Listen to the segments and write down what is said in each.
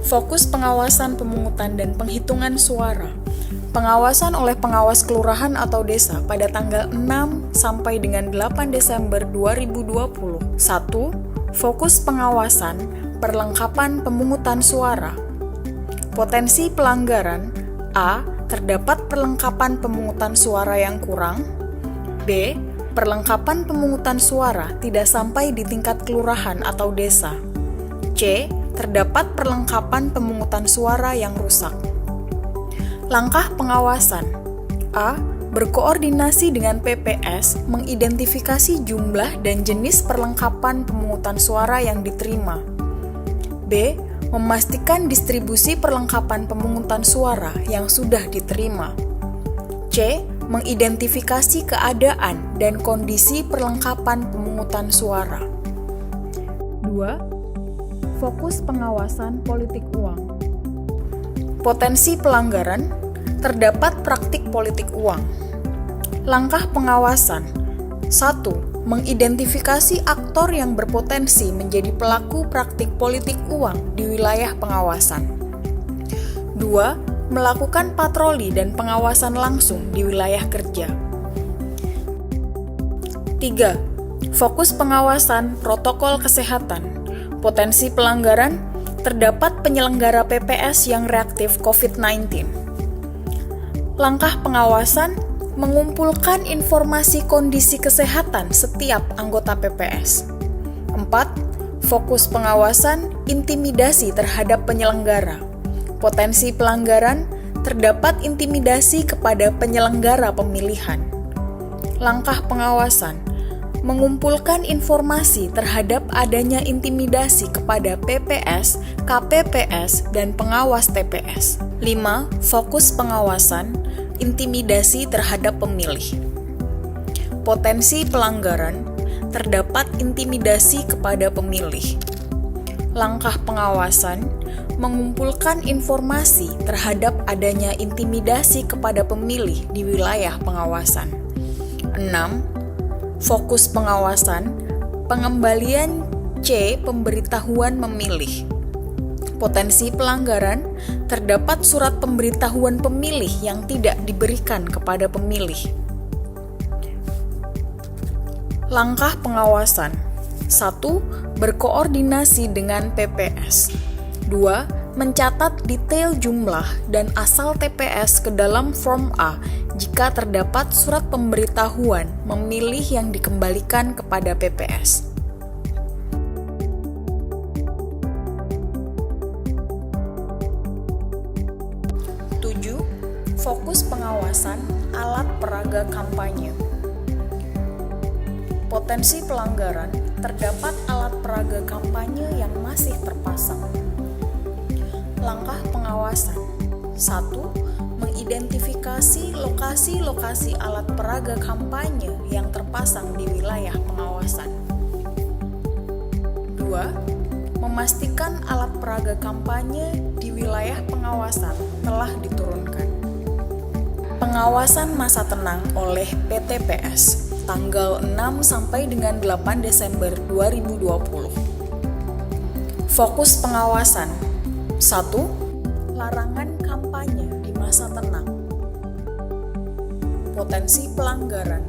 Fokus pengawasan pemungutan dan penghitungan suara. Pengawasan oleh pengawas kelurahan atau desa pada tanggal 6 sampai dengan 8 Desember 2020. 1. Fokus pengawasan perlengkapan pemungutan suara. Potensi pelanggaran: A. Terdapat perlengkapan pemungutan suara yang kurang. B. Perlengkapan pemungutan suara tidak sampai di tingkat kelurahan atau desa. C. Terdapat perlengkapan pemungutan suara yang rusak. Langkah pengawasan: A. Berkoordinasi dengan PPS mengidentifikasi jumlah dan jenis perlengkapan pemungutan suara yang diterima. B. Memastikan distribusi perlengkapan pemungutan suara yang sudah diterima. C. Mengidentifikasi keadaan dan kondisi perlengkapan pemungutan suara. 2. Fokus pengawasan politik uang. Potensi pelanggaran: terdapat praktik politik uang. Langkah pengawasan: 1. Mengidentifikasi aktor yang berpotensi menjadi pelaku praktik politik uang di wilayah pengawasan. 2. Melakukan patroli dan pengawasan langsung di wilayah kerja. 3. Fokus pengawasan protokol kesehatan. Potensi pelanggaran: terdapat penyelenggara PPS yang reaktif COVID-19. Langkah pengawasan: mengumpulkan informasi kondisi kesehatan setiap anggota PPS. 4. Fokus pengawasan intimidasi terhadap penyelenggara. Potensi pelanggaran: terdapat intimidasi kepada penyelenggara pemilihan. Langkah pengawasan: mengumpulkan informasi terhadap adanya intimidasi kepada PPS, KPPS, dan pengawas TPS. 5. Fokus pengawasan intimidasi terhadap pemilih. Potensi pelanggaran: terdapat intimidasi kepada pemilih. Langkah pengawasan: mengumpulkan informasi terhadap adanya intimidasi kepada pemilih di wilayah pengawasan. 6. Fokus pengawasan pengembalian C. Pemberitahuan memilih. Potensi pelanggaran: terdapat surat pemberitahuan pemilih yang tidak diberikan kepada pemilih. Langkah pengawasan: 1. Berkoordinasi dengan PPS. 2. Mencatat detail jumlah dan asal TPS ke dalam form A jika terdapat surat pemberitahuan memilih yang dikembalikan kepada PPS. Fokus pengawasan alat peraga kampanye. Potensi pelanggaran: terdapat alat peraga kampanye yang masih terpasang. Langkah pengawasan: 1. Mengidentifikasi lokasi-lokasi alat peraga kampanye yang terpasang di wilayah pengawasan. 2. Memastikan alat peraga kampanye di wilayah pengawasan telah diturunkan. Pengawasan masa tenang oleh PTPS tanggal 6 sampai dengan 8 Desember 2020. Fokus pengawasan: 1. Larangan kampanye di masa tenang. Potensi pelanggaran: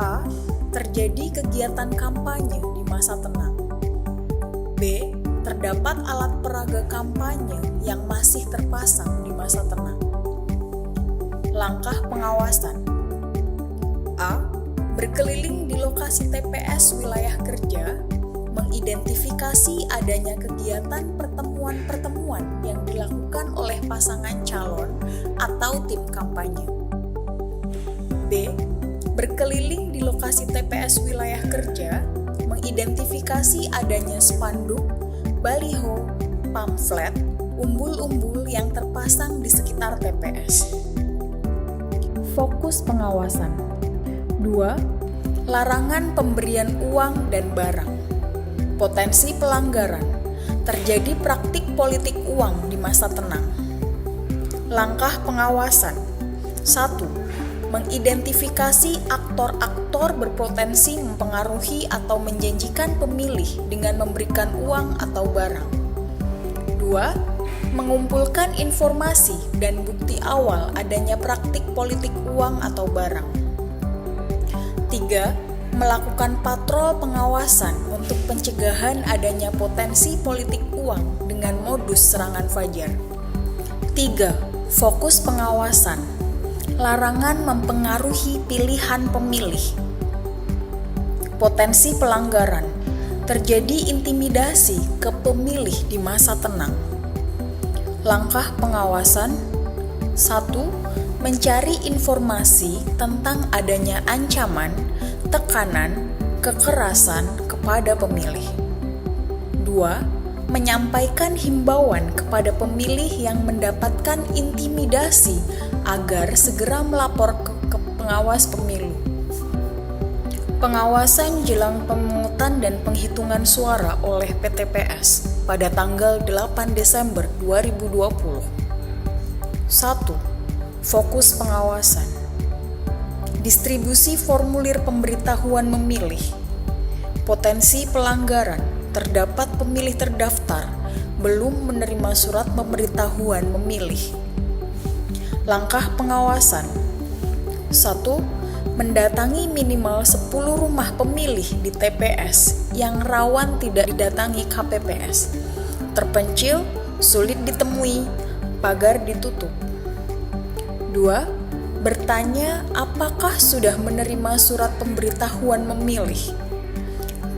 A. Terjadi kegiatan kampanye di masa tenang. B. Terdapat alat peraga kampanye yang masih terpasang di masa tenang. Langkah pengawasan: A. Berkeliling di lokasi TPS wilayah kerja, mengidentifikasi adanya kegiatan pertemuan-pertemuan yang dilakukan oleh pasangan calon atau tim kampanye. B. Berkeliling di lokasi TPS wilayah kerja, mengidentifikasi adanya spanduk, baliho, pamflet, umbul-umbul yang terpasang di sekitar TPS. Fokus pengawasan: 2. Larangan pemberian uang dan barang. Potensi pelanggaran: terjadi praktik politik uang di masa tenang. Langkah pengawasan: 1. Mengidentifikasi aktor-aktor berpotensi mempengaruhi atau menjanjikan pemilih dengan memberikan uang atau barang. 2. mengumpulkan informasi dan bukti awal adanya praktik politik uang atau barang. 3. Melakukan patrol pengawasan untuk pencegahan adanya potensi politik uang dengan modus serangan fajar. 3. Fokus pengawasan. Larangan mempengaruhi pilihan pemilih. Potensi pelanggaran. Terjadi intimidasi ke pemilih di masa tenang. Langkah pengawasan. 1. Mencari informasi tentang adanya ancaman, tekanan, kekerasan kepada pemilih. 2. Menyampaikan himbauan kepada pemilih yang mendapatkan intimidasi agar segera melapor ke pengawas pemilu. Pengawasan jelang pemungutan dan penghitungan suara oleh PTPS pada tanggal 8 Desember 2020. 1. Fokus pengawasan. Distribusi formulir pemberitahuan memilih. Potensi pelanggaran. Terdapat pemilih terdaftar belum menerima surat pemberitahuan memilih. Langkah pengawasan. 1. Mendatangi minimal 10 rumah pemilih di TPS yang rawan tidak didatangi KPPS. Terpencil, sulit ditemui, pagar ditutup. 2. Bertanya apakah sudah menerima surat pemberitahuan memilih.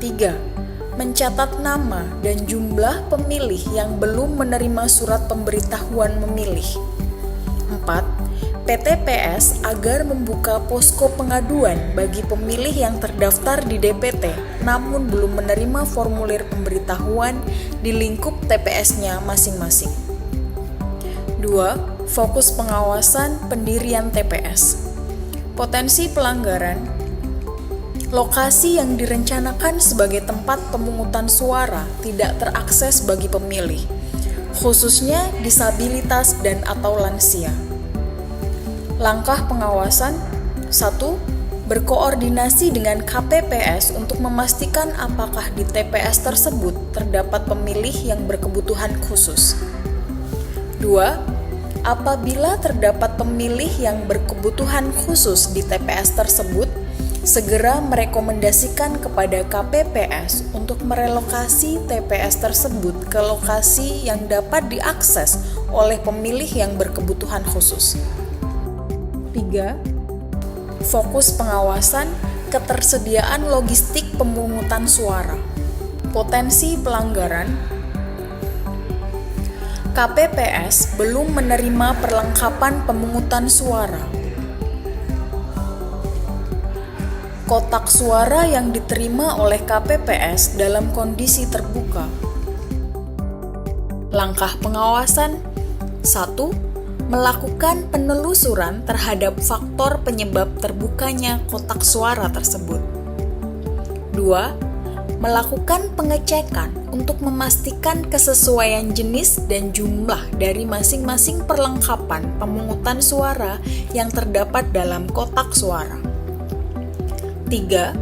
3. Mencatat nama dan jumlah pemilih yang belum menerima surat pemberitahuan memilih. 4. PTPS agar membuka posko pengaduan bagi pemilih yang terdaftar di DPT namun belum menerima formulir pemberitahuan di lingkup TPS-nya masing-masing. 2. Fokus pengawasan pendirian TPS. Potensi pelanggaran. Lokasi yang direncanakan sebagai tempat pemungutan suara tidak terakses bagi pemilih, khususnya disabilitas dan atau lansia. Langkah pengawasan. 1. Berkoordinasi dengan KPPS untuk memastikan apakah di TPS tersebut terdapat pemilih yang berkebutuhan khusus. 2. Apabila terdapat pemilih yang berkebutuhan khusus di TPS tersebut, segera merekomendasikan kepada KPPS untuk merelokasi TPS tersebut ke lokasi yang dapat diakses oleh pemilih yang berkebutuhan khusus. 3. Fokus pengawasan ketersediaan logistik pemungutan suara. Potensi pelanggaran. KPPS belum menerima perlengkapan pemungutan suara. Kotak suara yang diterima oleh KPPS dalam kondisi terbuka. Langkah pengawasan. 1. Melakukan penelusuran terhadap faktor penyebab terbukanya kotak suara tersebut. 2. Melakukan pengecekan untuk memastikan kesesuaian jenis dan jumlah dari masing-masing perlengkapan pemungutan suara yang terdapat dalam kotak suara. 3.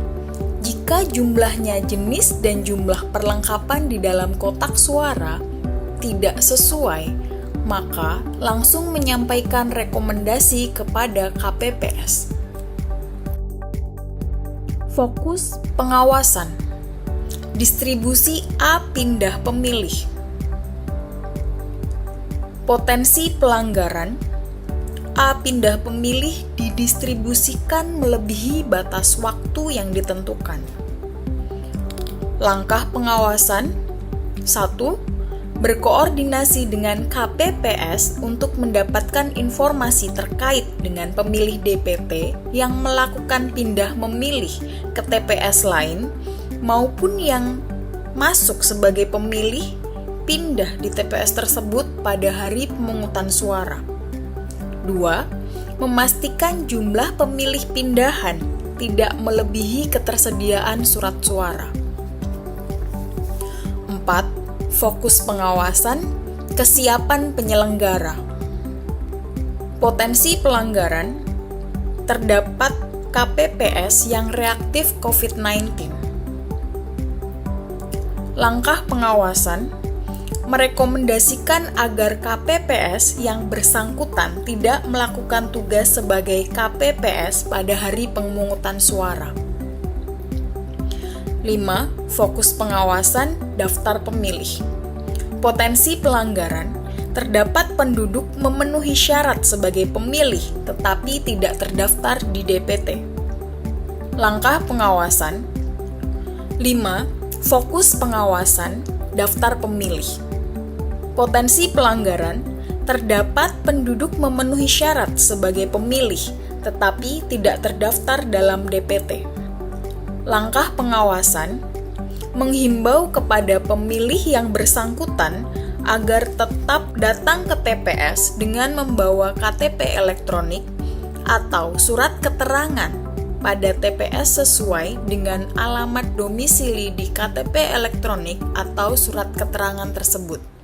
Jika jumlahnya jenis dan jumlah perlengkapan di dalam kotak suara tidak sesuai, maka langsung menyampaikan rekomendasi kepada KPPS. Fokus pengawasan. Distribusi A pindah pemilih. Potensi pelanggaran. A pindah pemilih didistribusikan melebihi batas waktu yang ditentukan. Langkah pengawasan. 1. Berkoordinasi dengan KPPS untuk mendapatkan informasi terkait dengan pemilih DPT yang melakukan pindah memilih ke TPS lain maupun yang masuk sebagai pemilih pindah di TPS tersebut pada hari pemungutan suara. 2. Memastikan jumlah pemilih pindahan tidak melebihi ketersediaan surat suara. 4. Fokus pengawasan, kesiapan penyelenggara. Potensi pelanggaran. Terdapat KPPS yang reaktif COVID-19. Langkah pengawasan. merekomendasikan agar KPPS yang bersangkutan tidak melakukan tugas sebagai KPPS pada hari pemungutan suara. 5. Fokus pengawasan daftar pemilih. Potensi pelanggaran: terdapat penduduk memenuhi syarat sebagai pemilih tetapi tidak terdaftar di DPT. Langkah pengawasan: 5. Fokus pengawasan daftar pemilih. Potensi pelanggaran: terdapat penduduk memenuhi syarat sebagai pemilih tetapi tidak terdaftar dalam DPT. Langkah pengawasan: menghimbau kepada pemilih yang bersangkutan agar tetap datang ke TPS dengan membawa KTP elektronik atau surat keterangan pada TPS sesuai dengan alamat domisili di KTP elektronik atau surat keterangan tersebut.